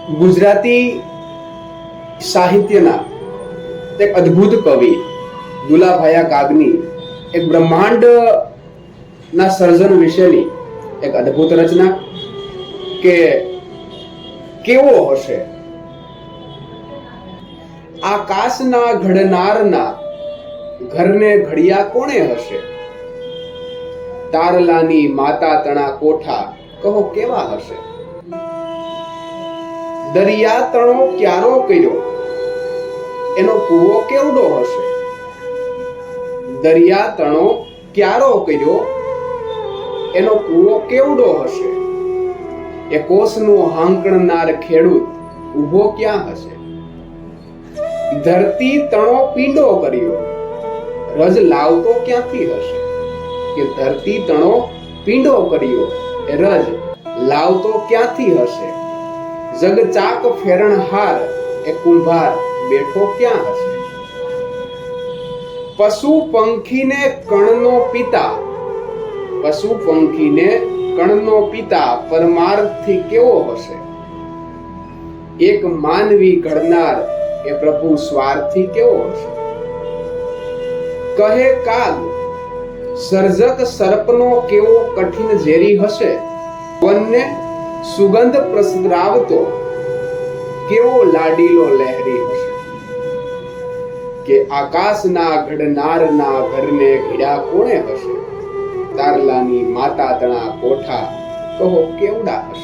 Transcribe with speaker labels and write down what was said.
Speaker 1: ગુજરાતી સાહિત્યના એક અદ્ભુત કવિ દુલાભાયા કાગની એક બ્રહ્માંડ ના સર્જન વિશેની એક અદ્ભુત રચના કે કેવો હશે આકાશના ઘડનારના ઘરને ઘડિયા કોણે હશે, તારલાની માતા તણા કોઠા કહો કેવા હશે, દરિયા તણો ક્યારો કર્યો એનો કૂવો કેવડો હશે, દરિયા તણો ક્યારો કર્યો એનો કૂવો કેવડો હશે, એ કોસનો હાંકણનાર ખેડૂત ઊભો ક્યાં હશે, ધરતી તણો પીંડો કર્યો રજ લાવતો ક્યાંથી હશે, કે ધરતી તણો પીંડો કર્યો એ રજ લાવતો ક્યાંથી હશે, જગ ચાક ફેરણહાર એ કુંભાર બેઠો ક્યાં હશે, પશુ પંખીને કણનો પિતા, પશુ પંખીને કણનો પિતા પરમાર્થથી કેવો હશે, એક માનવી ઘડનાર એ પ્રભુ સ્વાર્થી કેવો હશે, કહે કાગ સર્જક સર્પનો કેવો કઠિન ઝેરી હશે, વનને સુગંધ પ્રસરાવતો કેવો લાડીલો લહેરી હશે, કે આકાશના ઘડનારના ઘરને ઘડ્યા કોણે હશે, તારલાની માતા તણા કોઠા કહો કેવડા હશે.